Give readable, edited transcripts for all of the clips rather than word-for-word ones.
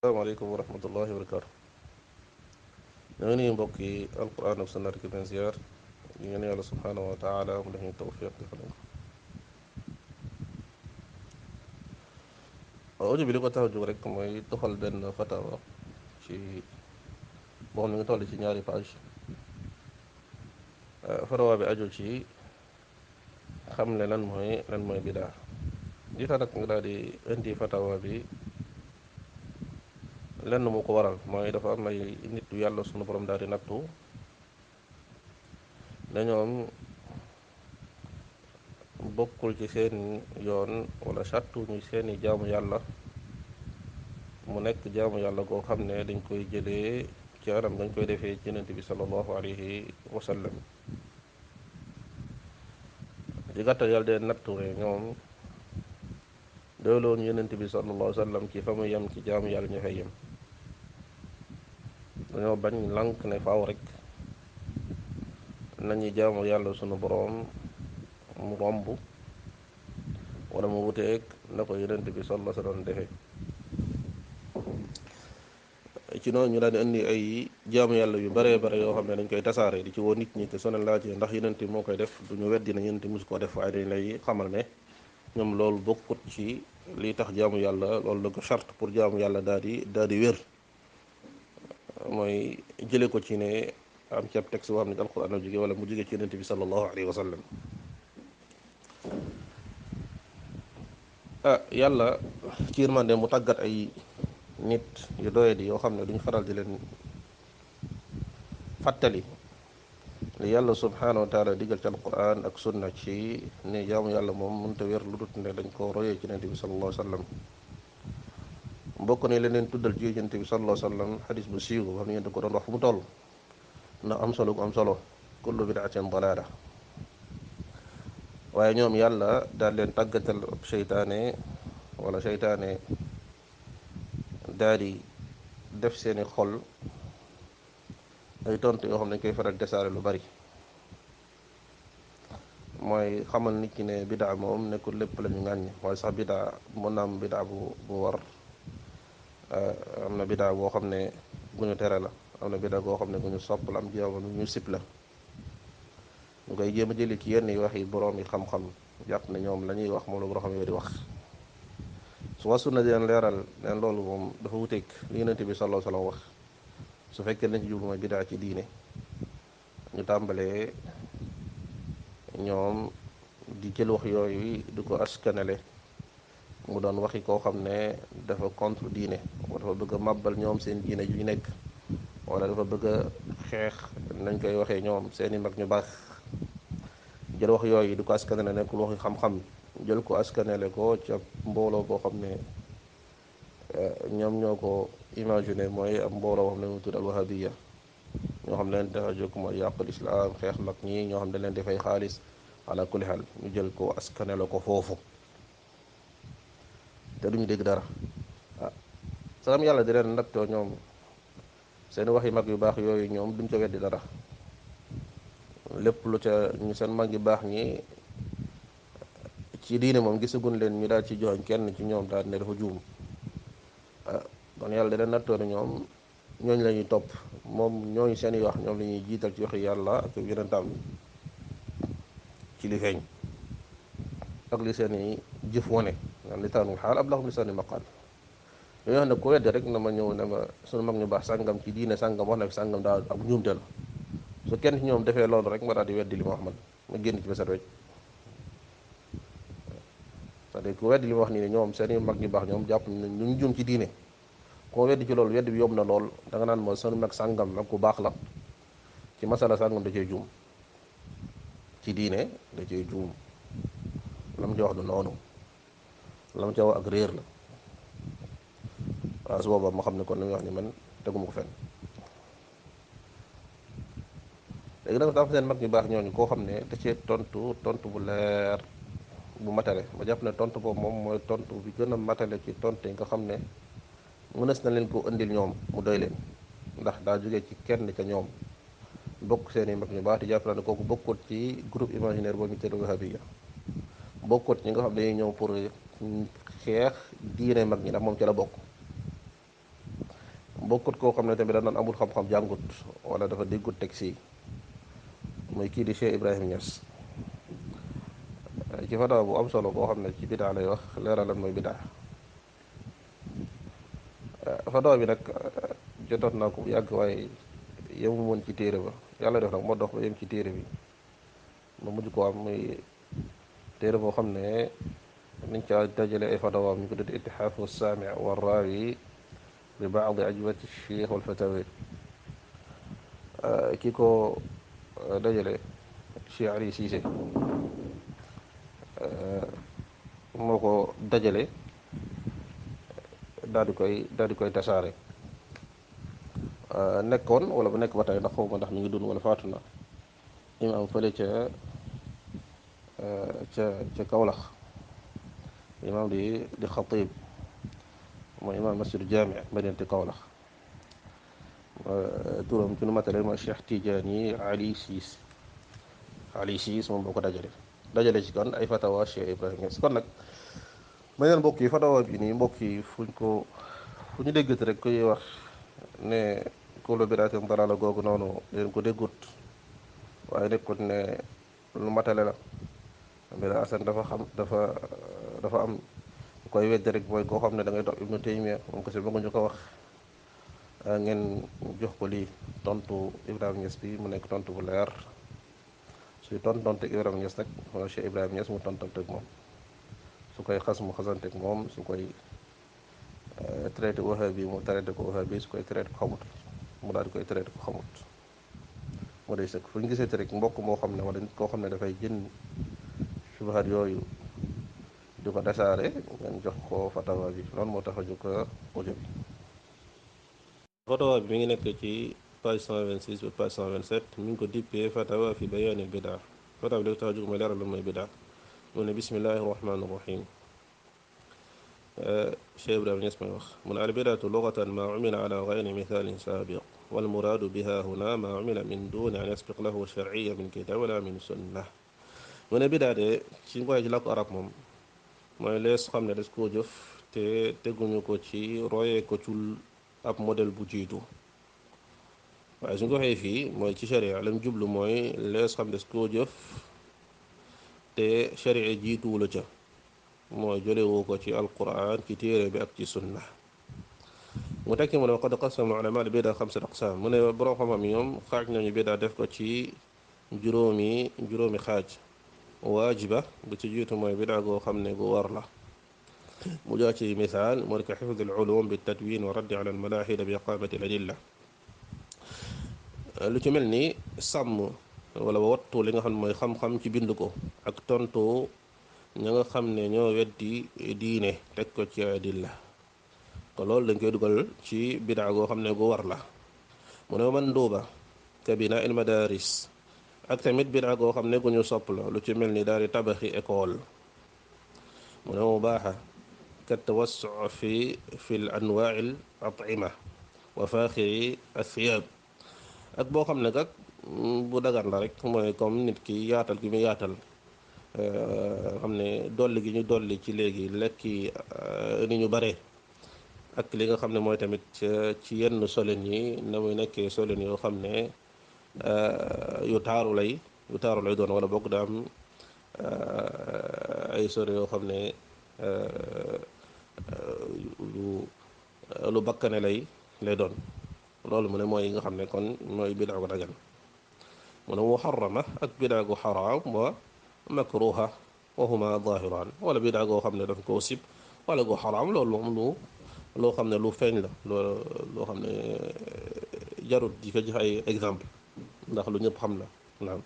asalaamaaleykum wa rahmatullahi wa barakaatu. ñoo ngi nuyu mbokk yi alquran ak sunna rek leen ziar di ngeen yàlla subhaanahu wa taala mu def ñu tawfiq defal ko. audio bi li ko tax a jóg rek mooy doxal benn fatawa ci boo xam ne nga toll ci ñaari page. fatawa bi aju ci xamle lan mooy bidaa. li tax nag nga daal di indi fatawa bi lenn moo ko waral mooy dafa am ay nit yu yàlla sunu borom daal di nattu ne ñoom bokkul ci seen yoon wala sàttu ñu seeni jaamu yàlla mu nekk jaamu yàlla goo xam ne dañ koy jëlee ci anam dañ koy defee ci Yonent bi sallallahu alayhi wa sallam. ci gàttal yàlla de nattu ne ñoom doyloon Yonent bi sallallahu alayhi wa sallam ci fa mu yem ci jaamu yàlla ñu fay yem. dañoo bañ lànk ne faaw rek nañu jaamu yàlla sunu boroom mu romb wala mu wuteeg na ko Yonent bi sallallahu alayhi wa sallam defee. ci noonu ñu daal di indi ay jaamu yàlla yu baree bare yoo xam ne dañ koy tasaare di ci woo nit ñi te soo leen laajee ndax Yonent bi moo koy def du ñu weddi na Yonent bi mosu koo def, waaye dañ lay xamal ne ñoom loolu bokkut ci lii tax jaamu yàlla loolu la ko charte pour jaamu yàlla daal di wér. mooy jële ko ci ne am ci ab texte boo xam ne alquran la jóge wala mu jóge ci Yonent bi sallallahu alayhi wa sallam. yàlla ci yërmande mu tàggat ay nit yu doyadi yoo xam ne duñ faral di leen fàttali li yàlla subhanahu wa taala digal ci alquran ak sunna ci ne jaamu yàlla moom mënta wér lu dut ne dañ ko royee ci Yonent bi sallallahu alayhi wa sallam. mbokk ne leneen tuddal ci Yonent bi sallallahu alayhi wa sallam xadis bu siiw boo xam ne yéen ko doon wax fu mu toll ndax am solo gu am solo kullu bidaatin dalaala. waaye ñoom yàlla daal leen tàggatal seytaane wala seytaane daal di def seeni xol ay tontu yoo xam ne dañ koy faral desaare lu bari. mooy xamal nit ñi ne bidaa moom nekkul lépp la ñu ŋàññ, waaye sax bidaa mën na am bidaa bu war. am na bidaa boo xam ne gu ñu tere la, am na bidaa goo xam ne gu ñu sopp la, am jiw ñu sib la. ñu koy jéem a jëli ci yenn yi wax yi boroom yi xam-xam jàpp ne ñoom la ñuy wax moom la boroom yi di wax. su ma sunna di leen leeral leen loolu moom dafa wuteeg li Yonent bi sallallahu alayhi wa sallam wax. su fekkee lañ ci jublu mooy bidaa ci diine, ñu tàmbalee ñoom di jël wax yooyu di ko askanale mu doon waxi koo xam ne dafa contre diine wala dafa bëgg a màbbal ñoom seen diine yu ñu nekk, wala dafa bëgg a xeex nañ koy waxee ñoom seeni mag ñu baax. jël wax yooyu di ko askanale nekkul waxi xam-xam, jël ko askanale ko ca mbooloo boo xam ne ñoom ñoo ko imaginer mooy am mbooloo xam ne mu tudd al wahabiya, ñoo xam ne leen tax a jóg mooy yàqul islaam, xeex mag ñi, ñoo xam ne leen dafay xaalis. ala kulli xaal ñu jël ko askanale ko foofu te duñu dégg dara. saxam yàlla di leen nattoo ñoom seen wax yi mag yu baax yooyu ñoom duñ ko weddi dara. lépp lu ca ñu seen mag yu baax ñi ci diine moom gisaguñ leen ñu daal ci joxoñ kenn ci ñoom daal ne dafa juum. kon yàlla di leen nattoo ne ñoom ñooñu la ñuy topp, moom ñooñu seen i wax ñoom la ñuy jiital ci waxi yàlla ak yonentam ci li feeñ ak li seen i jëf wane. naan lisaanul xaal ablaghum lisaanil maqaal. ñoo xam ne ku weddi rek na ma ñëw ne ma sunu mag ñu baax sàngam ci diine sàngam wax na fi sàngam daal ak njuumte la. su kenn ci ñoom defee loolu rek ma daal di weddi li ma wax man, ma génn ci ba set wecc. c'est-à-dire ku weddi li ma wax nii ne ñoom seen i mag ñu baax ñoom jàpp ne ñu ngi juum ci diine, koo weddi ci loolu weddi bi yomb na lool. da nga naan ma sunu mag sàngam mag ku baax la ci masala sàngam da cee juum, ci diine da cee juum, la mu ci wax du noonu, la mu ca wax ak réer la. waaw su boobaa ma xam ne kon li muy wax ni man teguma ko fenn. léegi nag dafa seen mag ñu baax ñooñu koo xam ne da cee tontu bu leer bu matale. ma jàpp ne tontu boobu moom mooy tontu bi gën a matale ci tontu yi nga xam ne mënees na leen ko indil ñoom mu doy leen, ndax daa jógee ci kenn ca ñoom bokk seen i mag ñu baax. di jàpp na ne kooku bokkut ci groupe imaginaire boobu ñu tëdd wahabiya, bokkut ñi nga xam ne dañuy ñëw pour xeex diine mag ñi, ndax moom ci la bokk. bokkut koo xam ne tamit da naan amul xam-xam jàngut wala dafa déggut teg si muy kii di Cheikh Ibrahim Niass ci fatawa bu am solo boo xam ne ci bidaa lay wax leeralal mooy bidaa. fatawa bi nag jotoon naa ko bu yàgg waaye yemu woon ci téere ba yàlla def nag moo dox ba yem ci téere bi ma mujj ko am muy téere boo xam ne niñ ca dajale ay fatawaam ñu ko tudd itixaafu saami wa raawi bi baadi ajwati cheikh wal fatawi kii ko dajale Cheikh Ali Cissé moo ko dajale daal di koy tasaare. nekkoon wala bu nekk ba tey ndax xaw ma ndax mi ngi dund wala faatu na imaam fële ca Kawlax imaam di xatib mooy imaam masjidu jaami madinati Kawlax turam ci nu matale mooy Cheikh Tidiane Ali Siis moom boo ko dajale ci kon ay fatawa Cheikh Ibrahim Niass kon nag ma neen mbokk yi fatawa bi nii mbokk yi fu ñu déggati rek koy wax ne kullu bid'atin dalaala googu noonu leen ko déggut waaye nekkut ne lu matale la mbir asan dafa am koy weddi rek mooy koo xam ne da ngay topp Ibnu Taymiya moom ko si bëgguñu ko wax ngeen jox ko lii tontu Ibrahima Niass bi mu nekk tontu bu leer suy tontonte Ibrahima Niass nag wala Cheikh Ibrahima Niass mu tontanteeg moom su koy xas mu xasanteeg moom su koy traité wahabi mu traité ko wahabi su koy traité ko xamut mu daal di koy traité ko xamut mu day sëkk fu ñu gisee rek mbokk moo xam ne wala nit koo xam ne dafay jën subahat yooyu di ko dasaare ngeen jox ko fatawa bi loolu moo tax a jóg audio bi. fatawa bi mi ngi nekk ci page 126 ba page 127 mi ngi ko dippee fatawa fi bayaanil bidaa fatawa bi li ko tax a jóg mooy leeral lan mooy bidaa mu ne bismillahi rahmaani rahim. Cheikh Ibrahima Niass may wax mu ne al bidaatu lugatan maa umila ala gayri mithaalin saabiq wal muraadu biha huna maa umila min duuni an yasbiq lahu sharciya min kitaab wala min sunna. mu ne bidaa de ci ngoy ci làkku arab moom mooy lees xam ne des koo jëf te teguñu ko ci royee ko cul ab modèle bu jiitu waaye suñ ko waxee fii mooy ci sharia lam jublu mooy lees xam des koo jëf te sharia jiituwula ca mooy jolewoo ko ci alquran ci téere bi ak ci sunna. mu tekki mu ne qad qasama ulama al bida xamsat aqsaam mu ne borom xam-xam ñoom xaaj nañu bida def ko ci juróomi xaaj. waajiba bu ci jiitu mooy bida goo xam ne gu war la mu jox ci misaal moo di ko xifd al ulum bi tadwin wa raddi ala al malahida bi iqamati al adilla lu ci mel ni sàmm wala wattu li nga xam ne mooy xam-xam ci bind ko ak tontu ña nga xam ne ñoo weddi diine teg ko ci adilla ko loolu dañ koy dugal ci bidaa goo xam ne gu war la mu ne manduuba ka bina il madaris ak tamit bidaa goo xam ne gu ñu sopp la lu ci mel ni daal di tabaxi école mu ne mubaaxa ka tawassu fi l anwaa al atima wa faaxiri athiyab ak boo xam ne gag bu dagan la rek mooy comme nit ki yaatal gi mu yaatal xam ne dolli gi ñu dolli ci léegi lekki ni ñu bare ak li nga xam ne mooy tamit ci yenn solin yi na muy nekkee solin yoo xam ne yu taaru lay doon wala bokk da am ay solin yoo xam ne lu bakkane lay doon loolu mu ne mooy yi nga xam ne kon mooy bidaa gu dagan mu ne muharrama ak bidaa gu xaraam wa makruha wa huma zahiran wala bidaa goo xam ne daf koo sib wala goo xaraam loolu moom loo xam ne lu feeñ la loo xam ne jarut di ko jox ay exemple ndax lu ñëpp xam la naam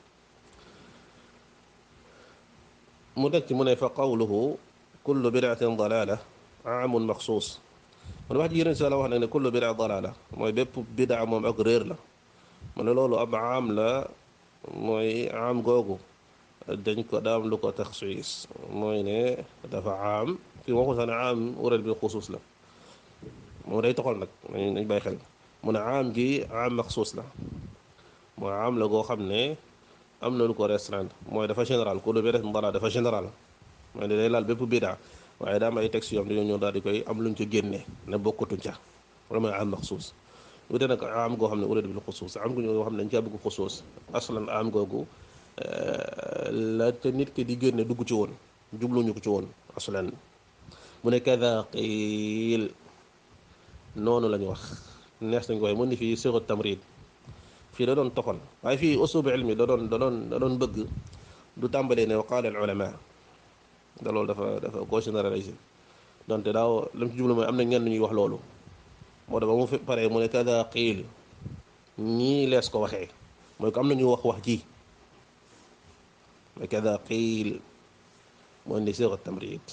mu teg ci mu ne fa qawluhu kullu bidaatin dalaala aamun maxsuus mu ne wax ji yéen si la wax nag ne kullu bidaa dalaala mooy bépp bidaa moom ak réer la mu ne loolu ab aam la mooy aam googu dañ ko daam lu ko taxsiis mooy ne dafa aam fii waxu sax ne aam ural bi xusuus la moom day toxal nag nañ bàyyi xel mu ne aam gi aam maxsuus la mooy aam la goo xam ne am na lu ko restreindre mooy dafa général kullu bidaa dalaala dafa général mooy ne day laal bépp bidaa waaye daa am ay textes yoo xam ne dañoo ñëw daal di koy am luñ ko génne ne bokkatuñ ca wala mooy aam maxsuus wute nag am goo xam ne urida bil xusuus am goo xam ne dañ caa bëgg xusuus aslan am googu la te nit ki di génne dugg ci woon jubluñu ko ci woon aslan mu ne kada qiil noonu la ñu wax nees nañ ko waxee mën ni fii siru tamrid fii da doon toxal waaye fii uslubu ilmi da doon bëgg du tàmbalee ne wa qaala al ulama da loolu dafa ko généraliser donte daaw lam ci jublu mooy am na ñenn ñuy wax loolu moo tax ba mu fi paree mu ne kada qiil ñii lees ko waxee mooy ko am na ñu wax ji mooy kada qiil mu indi siru tamrid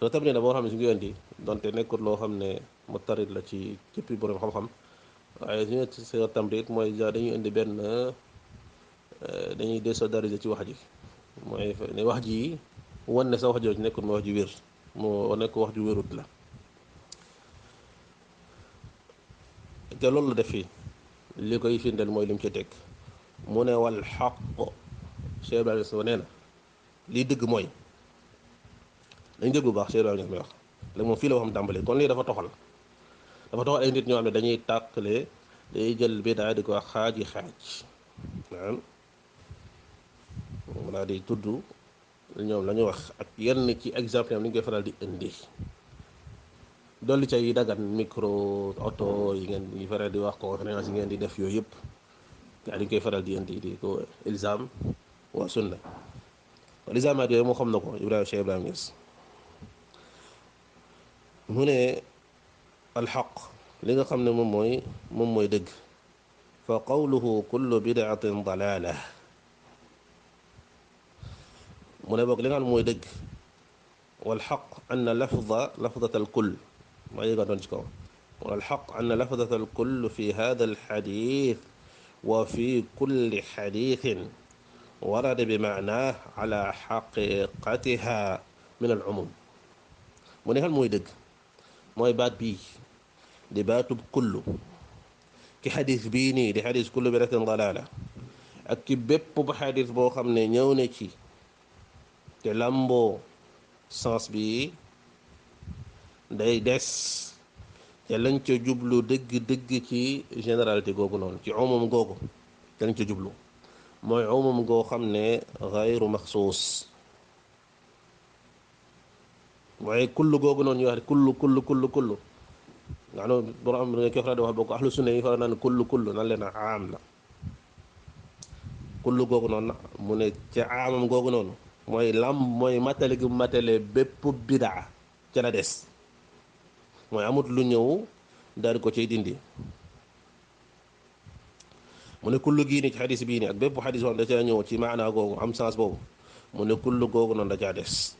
loolu tamit nag boo xam ne su ngi indi donte nekkul loo xam ne mu tarit la ci cëppi borom xam-xam waaye su ñu si tamrit mooy dañuy indi benn dañuy désolidariser ci wax ji mooy ne wax ji wan ne sa wax jooju nekkul ma wax ji wér moo nekk wax ju wérut la te loolu la def fii li koy firndeel mooy lim ci teg mu ne wal xaq Cheikh Ibrahima Niass nee na lii dëgg mooy dañ dégg bu baax Cheikh Ibrahima Niass mi wax léegi moom fii la waxam tàmbalee kon lii dafa toxal ay nit ñoo xam ne dañuy tàqale day jël bidaa di ko wax xaaji naam mu daal di tudd ñoom la ñu wax ak yenn ci exemple am ni ñu koy faral di indi dolli ca yi dagan micro oto yi ngeen di faral di wax conférence yi ngeen di def yooyu yëpp gaa dañ koy faral di indi di ko ilzam wa sunna ilzamaat yooyu moo xam na ko Cheikh Ibrahima Niass mu ne alxaq li nga xam ne moom mooy dëgg fa qawluhu kullu bidaatin dalaala mu ne boog li nga xam ne mooy dëgg walxaq anna lafdata alkull maa yëga doon ci kaw walxaq anna lafdata alkull fi hada alxadith wa fi kulli xadithin warada bi maanaa ala xaqiqatiha min alumum mu ne xam mooy dëgg mooy baat bii di baatub kullu ki xadis bii nii di xadis kullu bidaatin dalaala ak ki bépp bu xadis boo xam ne ñëw na ci te lamboo sens bi day des te lañ ca jublu dëgg ci généralité googu noonu ci umum googu te lañ ca jublu mooy umum goo xam ne gayru maxsuus waaye kullu googu noonu ñu wax kullu nga xam ne borom am ko faral di wax boo ko ahlu sunna yi faral naan kullu nan leen aam la kullu googu noonu mu ne ca aamam googu noonu mooy matale gi matale bépp bidaa ca la des mooy amut lu ñëw daal di ko ciy dindi mu ne kullu gii nii ci xadis bii nii ak bépp xadis woon da caa ñëw ci maanaa googu am sens boobu mu ne kullu googu noonu da caa des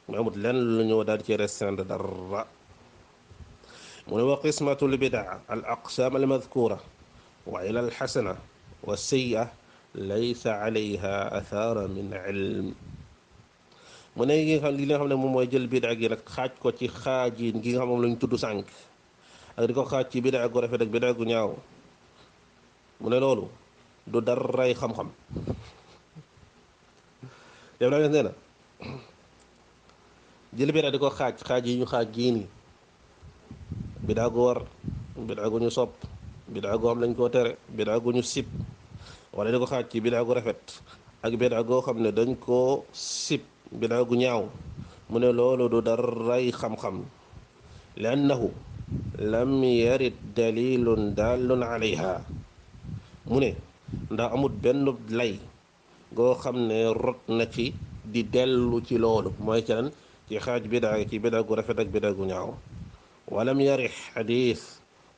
mooy amut lenn lu ñëw daal di ci restreindre dara mu ne wa qismatu lbidaa al aqsaam al madkura wa ila al xasana wa sayya laysa alayha athaara min ilm mu ne li nga xam ne moom mooy jël bidaa gi nag xaaj ko ci xaajiin gi nga xam moom la ñu tudd sànq ak di ko xaaj ci bidaa gu rafet ak bidaa gu ñaaw mu ne loolu du daray xam-xam yow naa nee na jël bidaa di ko xaaj yi ñu xaaj gii nii bidaa gu war bidaa gu ñu sopp bidaa goo xam lañ koo tere bidaa gu ñu sib wala di ko xaaj ci bidaa gu rafet ak bidaa goo xam ne dañ koo sib bidaa gu ñaaw mu ne loolu du daray xam-xam li annahu lam yarid dalilun dallun alayha mu ne ndax amut benn lay goo xam ne rot na ci di dellu ci loolu mooy can ci xaaj bidaa gu rafet ak bidaa gu ñaaw walam yarix xadis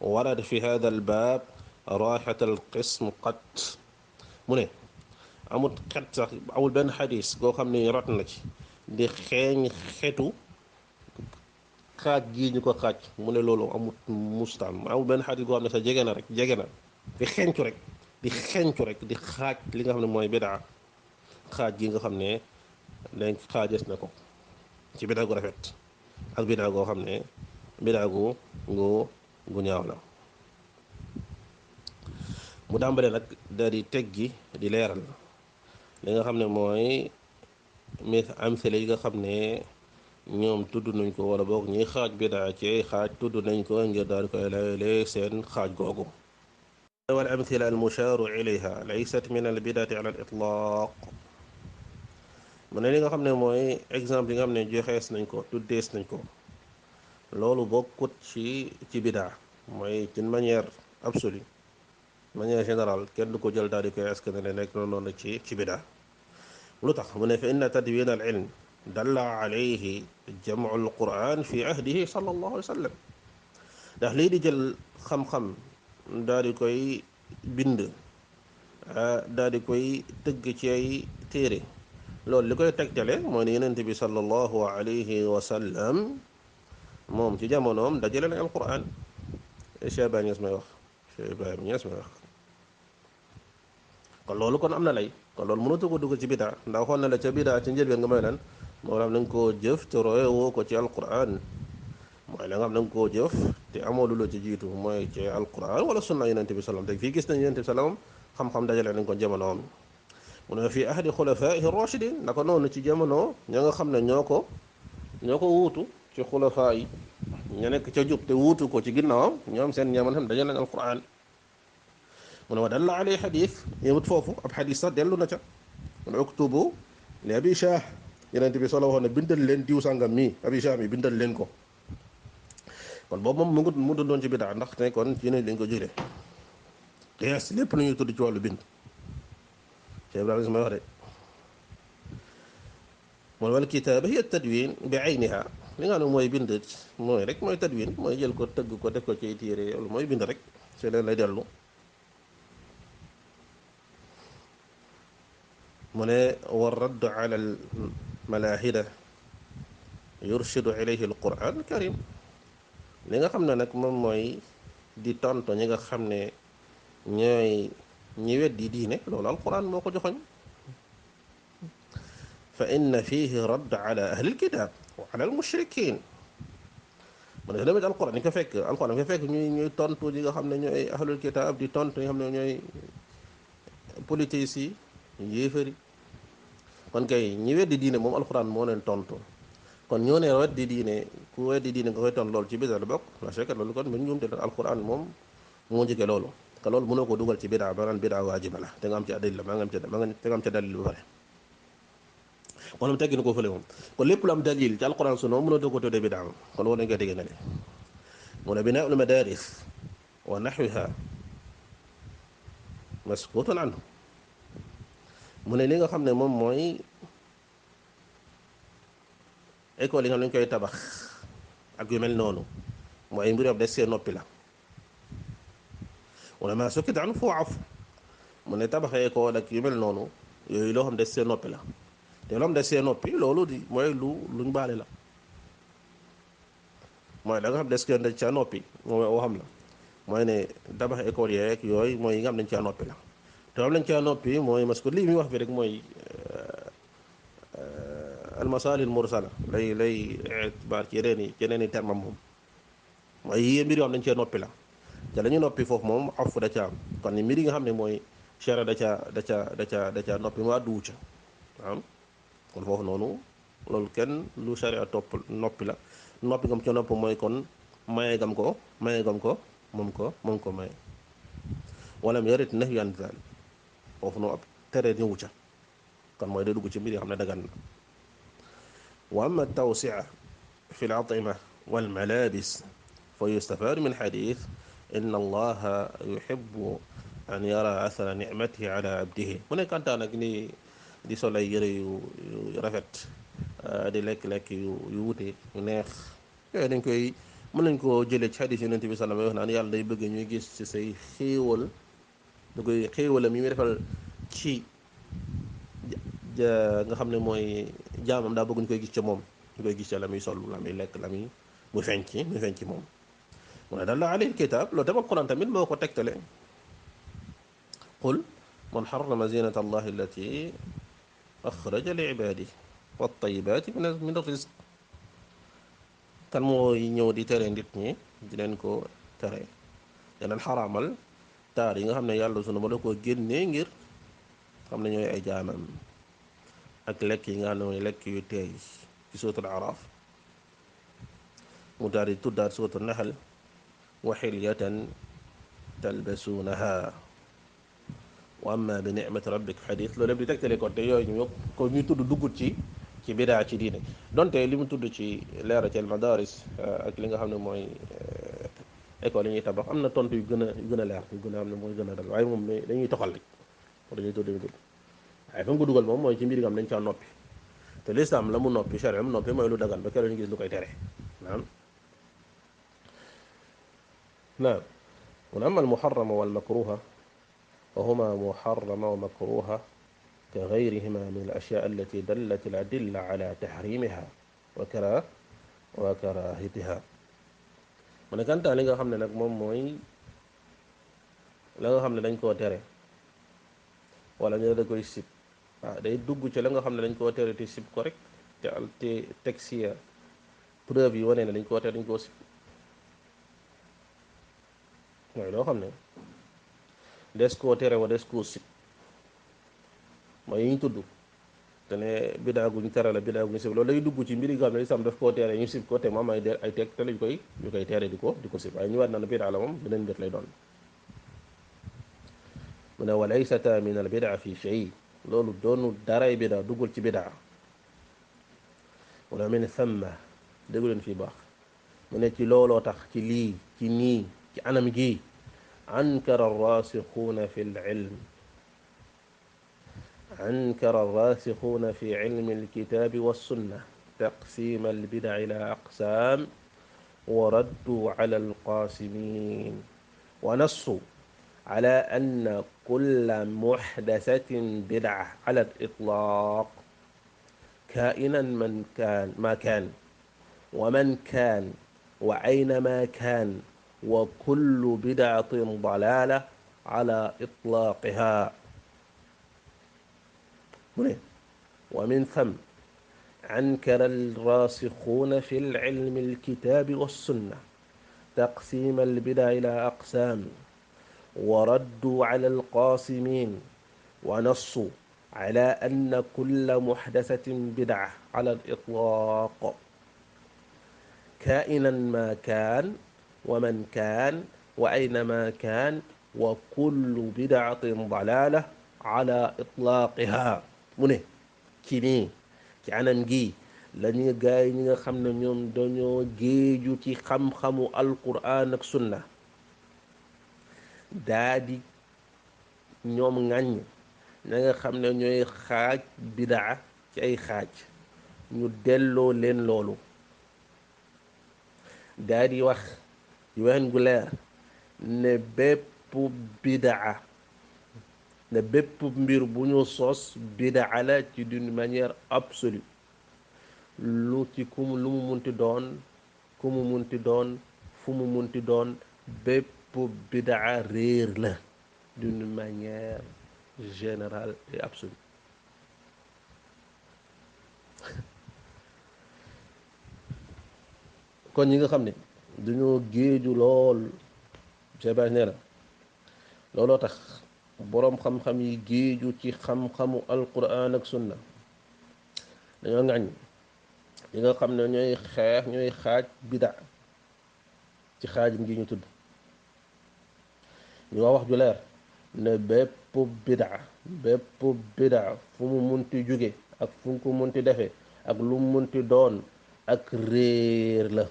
warad fi hada albaab raxat alqism qat mu ne amul xet sax amul benn xadis goo xam ne rot na ci di xeeñ xetu xaaj gii ñu ko xaaj mu ne loolu amut mustaam amul benn xadis goo xam ne sax jege na di xeeñcu rek di xaaj li nga xam ne mooy bidaa xaaj gi nga xam ne dañ xaajes na ko ci bidaa gu rafet ak bidaa goo xam ne bidaa gu ñaaw la mu tàmbale nag daal di teggi di leeral li nga xam ne mooy amsile yi nga xam ne ñoom tudd nañ ko wala boog ñiy xaaj bidaa ci ay xaaj tudd nañ ko ngir daal koy layale seen xaaj googu. wal amthila al mushaaru ilayha laysat min al bidaati ala al itlaq. mu ne li nga xam ne mooy exemple yi nga xam ne joxees nañ ko tuddees nañ ko loolu bokkut ci bidaa mooy d'une manière absolue manière générale kenn du ko jël daal di koy askan ne nekk noonu ci bidaa. lu tax mu ne fa inna tadwin al ilm dalla alayhi jamu al quran fi ahdihi sallallahu alayhi wa sallam. ndax lii di jël xam-xam daal di koy bind daal di koy tëgg ci ay téere loolu li koy tegtale mooy ne yonent bi sallallahu alayhi wa sallam moom ci jamonoom dajale nañ al quran. Cheikh Ibrahima Niass may wax Cheikh Ibrahima Niass may wax kon loolu kon am na lay kon loolu mënatu ko dugg ci bidaa ndax waxoon na la ca bidaa ci njëlbeen nga may lan moo xam na nga koo jëf te royewoo ko ci alquran mooy la nga xam na nga koo jëf te amoo lu la ci jiitu mooy ci alquran wala sunna yonente bi salaam te fii gis nañ yonente bi salaam xam-xam dajale nañ ko jamonoom. mu ne fii ahadi xulafaihi rachidin naka noonu ci jamono ña nga xam ne ñoo ko wuutu ci xulafaa yi ña nekk ca jub te wuutu ko ci ginnaawam ñoom seen jamono xam dajale nañ alquran. mu ne wa dalla alay xadis yemut foofu ab xadis sax dellu na ca mu ne uktubu li abi shah yonente bi solo waxoon ne bindal leen diw sàngam mi abi shah mi bindal leen ko kon boobu moom mu dundoon ci bidaa ndax ne kon ci ne lañ ko jëlee qiyaas lépp lu ñuy tudd ci wàllu bind Cheikh Ibrahima may wax de mooy wal kitaaba hiya tadwin bi ayniha li nga xam ne mooy bind mooy rek mooy tadwin mooy jël ko tëgg ko def ko ci téere loolu mooy bind rek ci leen lay dellu. mu ne wa radd ala al malahida yurshidu ilayhi al quran al karim li nga xam ne nag moom mooy di tonto ñi nga xam ne ñooy ñi weddi diine loolu al quran moo ko joxoñ fa inna fihi radd ala ahli al kitab wa ala al mushrikin mu ne demee al quran ni ko fekk al quran ko fekk ñuy tontu ñi nga xam ne ñooy ahlul kitab di tontu ñi nga xam ne ñooy politique yi yéefari kon kay ñi weddi diine moom alxuraan moo leen tontu kon ñoo ne weddi diine ku weddi diine nga koy tontu loolu ci bidaa la bokk la fekk loolu kon mu njuumte la alxuraan moom moo njëkkee loolu te loolu mënoo ko dugal ci bidaa ba naan bidaa waajiba la te nga am ci adil la te nga am ci dalil bu bare kon mu teggi na ko fële moom kon lépp lu am dalil ci alxuraan su noonu mënoo ko tuddee bidaa moom kon war nañu koy dégg na le mu ne binaa ul madaris wa naxwiha maskutun anhu mu ne li nga xam ne moom mooy école yi nga xam ne dañu koy tabax ak yu mel noonu mooy mbir yob des see noppi la mu ne maa sukkit an fu af mu ne tabaxee école ak yu mel noonu yooyu loo xam des see noppi la te loo xam des see noppi loolu di mooy luñ baale la mooy da nga xam des ke dañ caa noppi moom woo xam la mooy ne tabax école yeeg yooyu mooy yi nga xam dañ caa noppi la te am lañ caa noppi mooy parce que lii muy wax fi rek mooy almasalil mursala lay itibaar ci yeneen i termam moom mooy yi mbir yoo xam dañ cee noppi la te la ñu noppi foofu moom af da ca am kon ni mbir yi nga xam ne mooy chara da ca noppi mu àdduwu ca am kon foofu noonu loolu kenn lu charia topp noppi la noppi ngam ca nopp mooy kon maye gam ko moom ko maye walam yarit nahyu an zalik foofu noonu ab tere ñëwu ca kon mooy day dugg ci mbir yoo xam ne dagan na wa amma tawsia fi l atima wal malabis fa yustafaadu min xadis inna allaha yuhibbu an yara athara nicmatihi ala abdihi mu ne kantaan ak ni di sol ay yëre yu rafet di lekk-lekk yu wute yu neex yooyu dañ koy mën nañ koo jëlee ci xadis yonent bi sallam wax naan yàlla day bëgg ñuy gis ci say xéewal da koy xéewalam yi muy defal ci nga xam ne mooy jaamam daa bëgg ñu koy gis ca moom ñu koy gis ca la muy sol la muy lekk la muy feeñ ci moom mu ne dalla alayhi alkitab loolu tam alquran tamit moo ko tegtale qul man harrama zinata allahi allati axraja li ibadihi wat tayyibati min arrizq kan mooy ñëw di tere nit ñi di leen ko tere yeneen xaraamal taar yi nga xam ne yàlla sunu ba la ko génnee ngir xam ne ñooy ay jaamam ak lekk yi nga xam ne mooy lekk yu teey ci suuratul Araaf mu daal di tuddaat suuratu naxal wa xilyatan talbasuunaha wa amma bi nicmati rabbika xadis loolu lépp di tegtale ko te yooyu ñu ko ñuy tudd duggut ci bidaa ci diine donte li mu tudd ci leera ci al madaris ak li nga xam ne mooy école yi ñuy tabax am na tontu yu gën a leer yu gën a xam ne mooy gën a dal waaye moom dañuy toxal rek dañuy tudd waaye fa mu ko dugal moom mooy ci mbir yi nga xam dañ caa noppi te lislaam la mu noppi charia mu noppi mooy lu dagan ba keroog ñu gis lu koy tere naam naam mun ama al muharrama wal makruha fa huma muharrama wa makruha ka gayrihima min al ashyaa allati dallat al adilla ala tahrimiha wa karahatiha mu ne kantaa li nga xam ne nag moom mooy la nga xam ne dañ koo tere wala ñu da koy sib day dugg ci la nga xam ne dañ koo tere te sib ko rek te texte preuve yi wane ne dañ koo tere dañ koo sib mooy loo xam ne des koo tere wa des koo sib mooy yi ñu tudd te ne bidaa guñ tere la bidaa guñ sib loolu lay dugg ci mbiri nga xam ne islam daf koo tere ñu sib ko te moom ay teg te lañ koy tere di ko sib waaye ñu waat na ne bidaa la moom beneen mbir lay doon mu ne wa laysata min al bidaa fi shay loolu doonu daray bidaa duggul ci bidaa mu ne min thamma déggu leen fii baax mu ne ci looloo tax ci lii ci nii ci anam gi ankara arrasixuuna fi lilm ankara arrasixuuna fi ilmi alkitaabi wassunna taqsima albidaa ila aqsaam wa raddu ala alqaasimin wa nassu على أن كل محدثة بدعة على الإطلاق كائنا ما كان ومن كان وأينما كان وكل بدعة ضلالة على إطلاقها ومن ثم أنكر الراسخون في العلم الكتاب والسنة تقسيم البدع إلى أقسام وردوا على القاسمين ونصوا على أن كل محدثة بدعة على الإطلاق كائنا ما كان ومن كان وأينما كان وكل بدعة ضلالة على إطلاقها mu ne ci nii ci anam gi lañu gaay ñi nga xam ne ñoom dañoo géeju ci xam-xamu alquran ak sunna daa di ñoom ŋàññ ña nga xam ne ñooy xaaj bidaa ci ay xaaj ñu delloo leen loolu daa di wax yu waxen gu leer ne bépp bidaa ne bépp mbir bu ñu sos bidaa la ci d'une manière absolue lu ci lu mu munti doon ku mu munti doon fu mu munti doon bépp bidaa réer la d'une manière générale et absolue kon ñi nga xam ne dañoo géeju lool sebage nee na looloo tax boroom xam-xam yi géeju ci xam-xamu alquran ak sunna dañoo ŋàññ ñi nga xam ne ñooy xaaj bida ci xaajum gi ñu tudd ñu wax ju leer ne bépp bida fu mu munti jóge ak fu mu ko munti defee ak lu mu munti doon ak réer la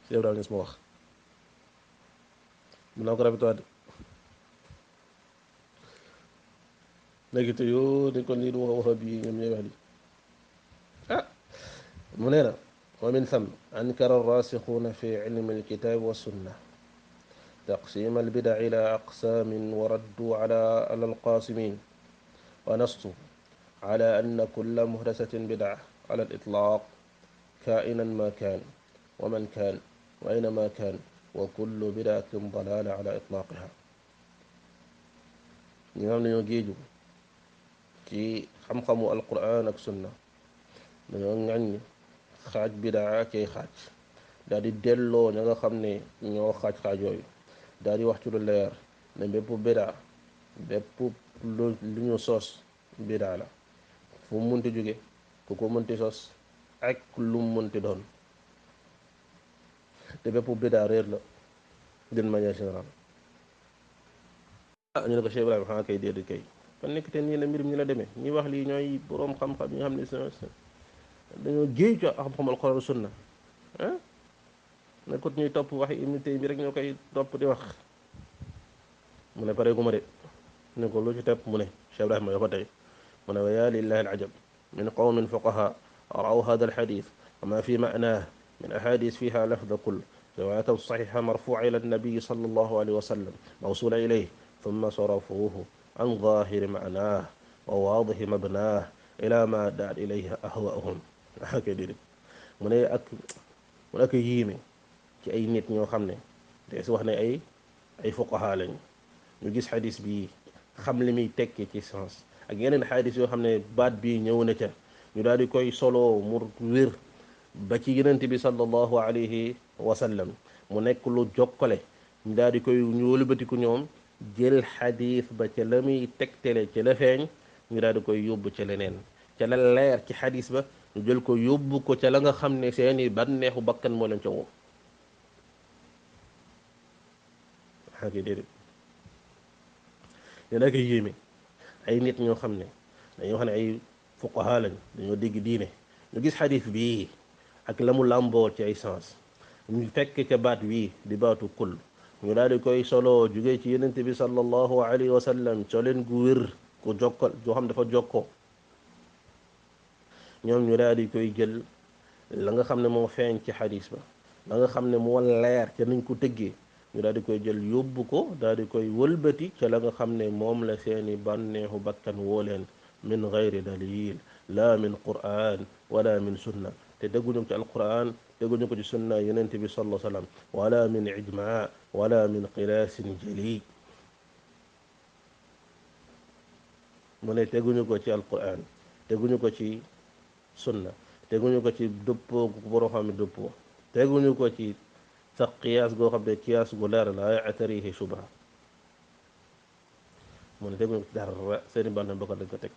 Cheikh Ibrahima Niass ma wax mun naa ko rafetwaat léegi te yoo dañ ko lii du wax bi ñoom ñooy wax li mu nee na wa min tham ankara arrasixuuna fi ilmi alkitabi wassunna تقسيم البدع إلى أقسام وردوا على القاسمين ونصوا على أن كل محدثة بدعة على الإطلاق كائنا ما كان ومن كان وأينما كان وكل بدعة ضلالة على إطلاقها ñi nga xam ne ñoo géeju ci xam-xamu alquran ak sunna dañoo ŋàññ xaaj bidaa cay xaaj daal di delloo ña nga xam ne ñoo xaaj yooyu daal di wax ci lu leer ne bépp bidaa bépp lu ñu sos bidaa la fu mu munti jóge ku ko munti sos ak lu mu munti doon te bépp bidaa réer la d'une manière générale. ah ñu ne ko Cheikh Ibrahima xanaa kay déedéet kay kon nekk te nii la mbir mi la demee ñi wax lii ñooy boroom xam-xam ñi nga xam ne dañoo géej co ak xam-xamal Alxuraan sunna ah nekkut ñuy topp waxi Ibnu Taymiyya bi rek ñoo koy topp di wax. mu ne pare gu ma de ne ko lu ci tepp mu ne Cheikh Ibrahima yoo ko tey mu ne wa yaa lillahi alajab min qawmin fuqaha raw hada alxadis wa ma fi ma'nah min ahadis fiha lafda kull رواية صحيحة مرفوعة إلى النبي صلى الله عليه وسلم موصولة إليه ثم صرفوه عن ظاهر معناه وواضح مبناه إلى ما دعت إليه أهواءهم هكذا mu ne ak yéeme ci ay nit ñoo xam ne te si wax ne ay fuqaha lañ ñu gis xadis bi xam li muy tekki ci sens ak yeneen xadis yoo xam ne baat bi ñëw na ca ñu daal di koy solo mu wér ba ci yonent bi sallallahu alayhi wa sallam mu nekk lu jokkale ñu daal di koy ñu wëlbatiku ñoom jël xadis ba ca la muy tegtale ca la feeñ ñu daal di koy yóbbu ca leneen ca la leer ci xadis ba ñu jël ko yóbbu ko ca la nga xam ne seeni bànneexu bakkan moo leen ca woo xanaa déedéet ne naka yéeme ay nit ñoo xam ne dañoo xam ne ay fuqaha lañ dañoo dégg diine ñu gis xadis bii ak la mu làmboo ci ay sens ñu fekk ca baat wii di baatu kull ñu daal di koy solo jugee ci yenent bi sallallahu alayhi wa sallam coleen gu wér ku jokkal joo xam dafa jokkoo ñoom ñu daal di koy jël la nga xam ne moo feeñ ci xadis ba la nga xam ne moo leer ca nañ ko tëggee ñu daal di koy jël yóbbu ko daal di koy wëlbati ca la nga xam ne moom la seeni bànneexu bakkan woo leen min gayri dalil la min quran wala min sunna te dégguñu ko ci alquran dégguñu ko ci sunna yonent bi sallallahu alayhi wa sallam wala min ijma wala min qiyaasin jali mu ne teguñu ko ci alquran teguñu ko ci sunna teguñu ko ci dëppoo gu borom xam ne dëppoo teguñu ko ci sax qiyaas goo xam ne qiyaas gu leer la ya'tarihi shubha mu ne teguñu ko ci dara seeni bànn bokk dañ ko teg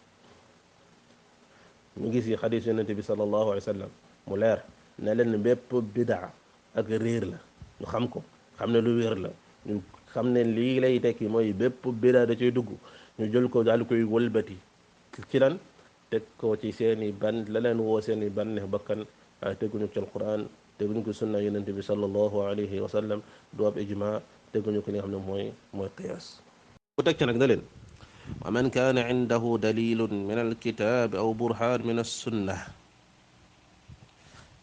ñu gis yi xadiis yonent bi sallallahu alayhi wa sallam mu leer ne leen bépp bidaa ak réer la ñu xam ko xam ne lu wér la ñu xam ne lii lay tekki mooy bépp bidaa da ciy dugg ñu jël ko daal koy wëlbati ci lan teg ko ci seeni ban la leen woo seeni bànneex bakkan waaye teguñu ko ci alquran teguñu ko sunna yonent bi sallallahu alayhi wa sallam du ab ijma teguñu ko li nga xam ne mooy qiyaas bu teg ca nag na leen wa man kaana indahu dalilun min alkitab aw burhan min alsunna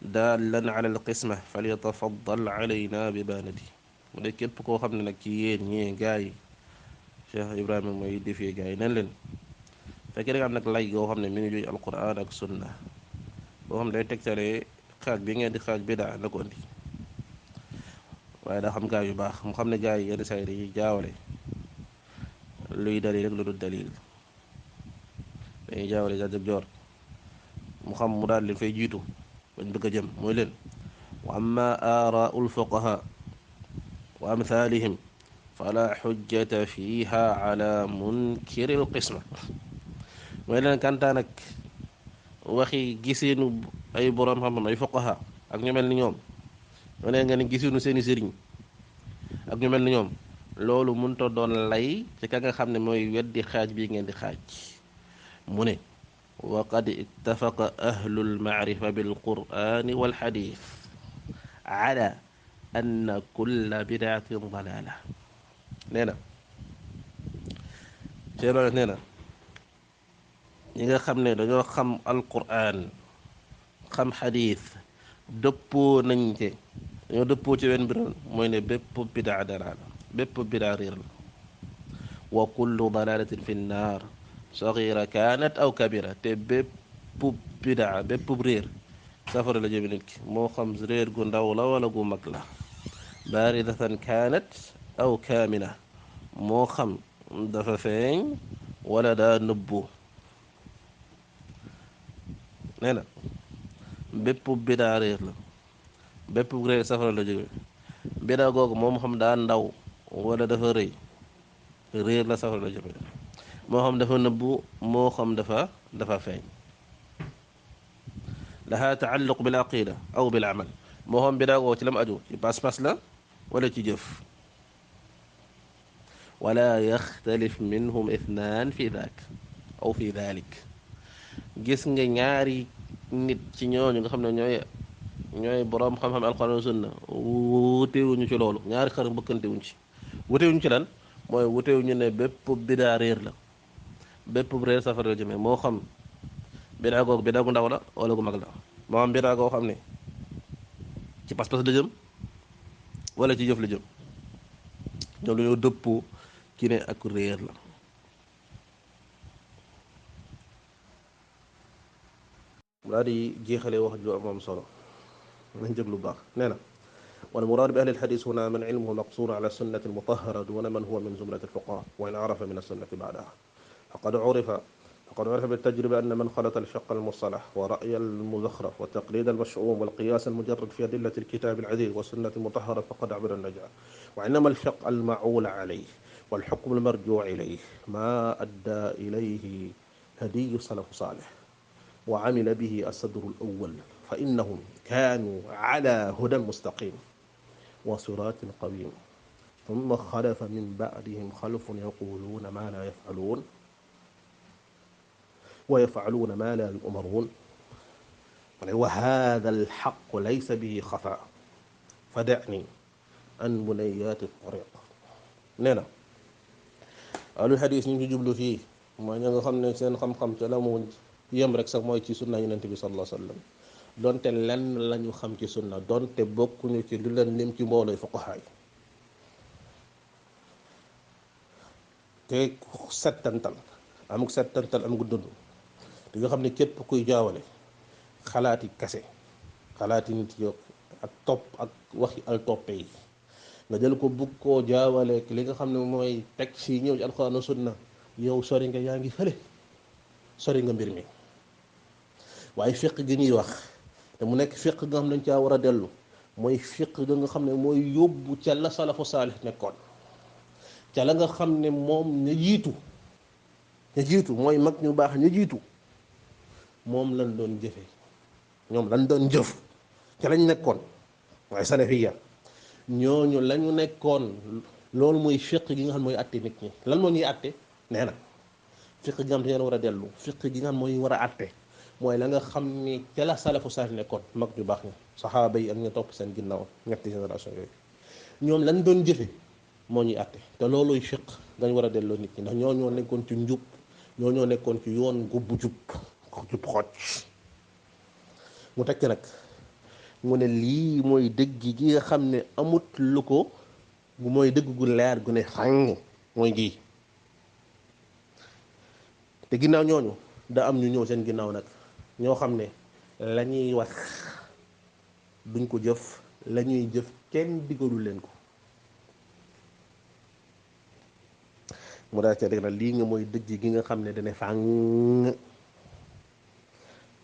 daalan ala alqisma falyatafaddal alayna bi baanati mu ne képp koo xam ne nag ci yéen ñee gaa yi Cheikh Ibrahima mooy defee gaa yi nen leen fekkee da nga am nag lay goo xam ne mi ngi jóge alquran ak sunna boo xam ne day tegtalee xaaj bi ngeen di xaaj bidaa na ko andi waaye daa xam gaa yu baax mu xam ne gaa yi yenn saa yi dañuy jaawale luy dalil rek lu dul dalil dañuy jaawale jàjj ak joor mu xam mu daal leen fay jiitu bañ bëgg a jëm mooy leen wa amma aaraau lfuqaha wa amthalihim fala xujjata fiha ala munkiri lqisma mooy leen kantaa nag waxi giseenu ay boroom xam-xam ay fuqaha ak ñu mel ni ñoom ñoo ne nga ni giseenu seeni sëriñ ak ñu mel ni ñoom loolu mënta doon lay ci ka nga xam ne mooy weddi xaaj bii ngeen di xaaj mu ne wa qad ittafaqa ahlul maarifa bil qur'ani wal xadiis ala anna kulla bidaatin dalaala nee na seenoon nee na ñi nga xam ne dañoo xam alqur'an xam xadiis dëppoo nañ ci dañoo dëppoo ci wenn mbir mooy ne bépp bidaa dalaala bépp bidaa réer la wa kullu dalaalatin fi nnaar sagira kaanat aw kabira te bépp bidaa bépp réer safara la jëme nit ki moo xam réer gu ndaw la wala gu mag la baaridatan kaanat aw kaamina moo xam dafa feeñ wala daa nëbbu nee na bépp bidaa réer la bépp réer safara la jóge bidaa googu moom xam daa ndaw wala dafa rëy réer la safara la jóge moo xam dafa nëbbu moo xam dafa feeñ laha taalluq bil aqida aw bil amal moo xam bidaa googu ci lam aju ci pas-pas la wala ci jëf wala yaxtalif minhum ithnaan fi daak aw fi dalik gis nga ñaari nit ci ñooñu nga xam ne ñooy boroom xam-xam alxuraan sunna wutewuñu ci loolu ñaari xar bëkkantewuñ ci wutewuñu ci lan mooy wutewuñu ne bépp bidaa réer la bépp réer safara la jëmee moo xam bidaa googu bidaa gu ndaw la wala gu mag la moo xam bidaa goo xam ne ci pas-pas la jëm wala ci jëf la jëm ñoom dañoo dëppoo ci ne ak réer la daal di jeexalee wax ju am solo nañ jëglu baax nee na والمراد بأهل الحديث هنا من علمه مقصور على السنة المطهرة دون من هو من زمرة الفقهاء وإن عرف من السنة بعدها فقد عرف بالتجربة أن من خلط الفقه المصطلح ورأي المزخرف وتقليد المشؤوم والقياس المجرد في أدلة الكتاب العزيز والسنة المطهرة فقد عبر النجاة وإنما الفقه المعول عليه والحكم المرجوع إليه ما أدى إليه هدي السلف الصالح وعمل به الصدر الأول فإنهم كانوا على هدى مستقيم وصراط قويم ثم خلف من بعدهم خلف يقولون ما لا يفعلون ويفعلون ما لا يؤمرون وهذا الحق ليس به خفاء فدعني عن بنيات الطريق نينا أهل الحديث ñu jublu fii mooy ña nga xam ne seen xam-xam ca la mu yem rek sax mooy ci sunna yonent bi sallallahu alayhi wa sallam donte lenn lañu xam ci sunna donte bokkuñu ci lu leen lim ci mboolooy fuqahaa yi te settantal amuk dund di nga xam ne képp kuy jaawale xalaati kase xalaati nit yo ak topp ak waxi al toppe yi nga jël ko bugg koo jaawale li nga xam ne mooy teg ci ñëw ci alxuraan sunna yow sori nga yaa ngi fële sori nga mbir mi waaye fiq gi ñuy wax te mu nekk fiq nga xam ne dañ caa war a dellu mooy fiq ga nga xam ne mooy yóbbu ca la salafu saalih nekkoon ca la nga xam ne moom ña jiitu mooy mag ñu baax ña jiitu moom lañ doon jëfe ñoom lañ doon jëf ca lañ nekkoon waaye salafiya ñooñu lañu nekkoon loolu mooy fiq gi nga xam ne mooy atte nit ñi lan moo ñuy atte nee na fiq gi nga xam ne dañu war a dellu fiq gi nga xam mooy war a atte mooy la nga xam ni ca la salafu saalih nekkoon mag ñu baax ñi saxaaba yi ak ñu topp seen ginnaaw ñetti génération yooyu ñoom lañ doon jëfe moo ñuy atte te looluy fiq dañ war a delloo nit ñi ndax ñoo nekkoon ci njub ñoo nekkoon ci yoon gubbu jub xocc mu tekk nag mu ne lii mooy dëgg gi nga xam ne amut lu ko mooy dëgg gu leer gu ne xàng mooy gii te ginnaaw ñooñu da am ñu ñëw seen ginnaaw nag ñoo xam ne la ñuy wax duñ ko jëf la ñuy jëf kenn digalu leen ko mu daal ca dëgg nag lii nga mooy dëgg gi nga xam ne dana fàng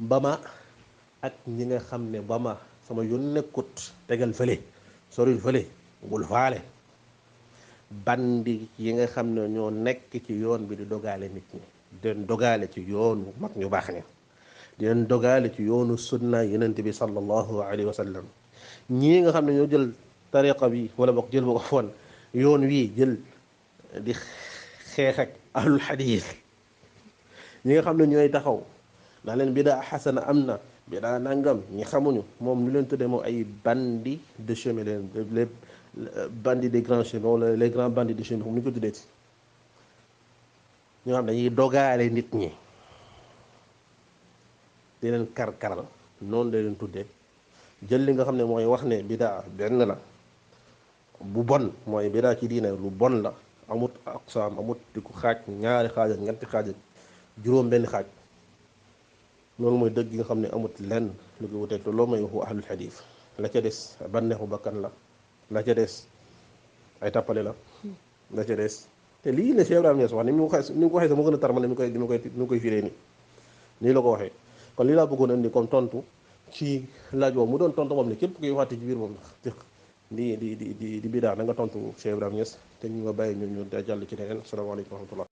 ba ma ak ñi nga xam ne ba ma sama yoon nekkut tegal fële soril fële bul faale bandi yi nga xam ne ñoo nekk ci yoon bi di dogaale nit ñi di leen dogaale ci yoonu mag ñu baax ña di leen dogaale ci yoonu sunna yonent bi sallallahu alayhi wa sallam ñii nga xam ne ñoo jël tariqa bi wala bokk jël ba ko foon yoon wii jël di xeex ak ahlul xadiis ñi nga xam ne ñooy taxaw naa leen bidaa xasana am na bidaa nangam ñi xamuñu moom ñu leen tuddee moom ay bandi de chemin les bandits des grands chemins wala les grands bandits de chemin moom ñu ko tuddee ci ñoo xam dañuy dogaale nit ñi di leen kar-karal noonu la leen tuddee jël li nga xam ne mooy wax ne bidaa benn la bu bon mooy bidaa ci diine lu bon la amut aqsaam amut di ko xaaj ñaari xaaj ak ñetti xaaj ak juróom benn xaaj loolu mooy dëgg nga xam ne amut lenn lu ko wuteeg te loolu mooy waxu ahlul xadiis la ca des bànneexu bakkan la ca des ay tappale la ca des te lii la Cheikh Ibrahima Niass wax ni mu ko waxee sax mu gën a tarmal ni mu koy firee nii la ko waxee kon lii laa bëggoon indi comme tontu ci laaj boobu mu doon tontu moom ne képp kuy waxati ci biir moom di bidaa na nga tontu Cheikh Ibrahima Niass te ñu nga bàyyi ñu jàll ci leneen salaamaaleykum wa rahmatullah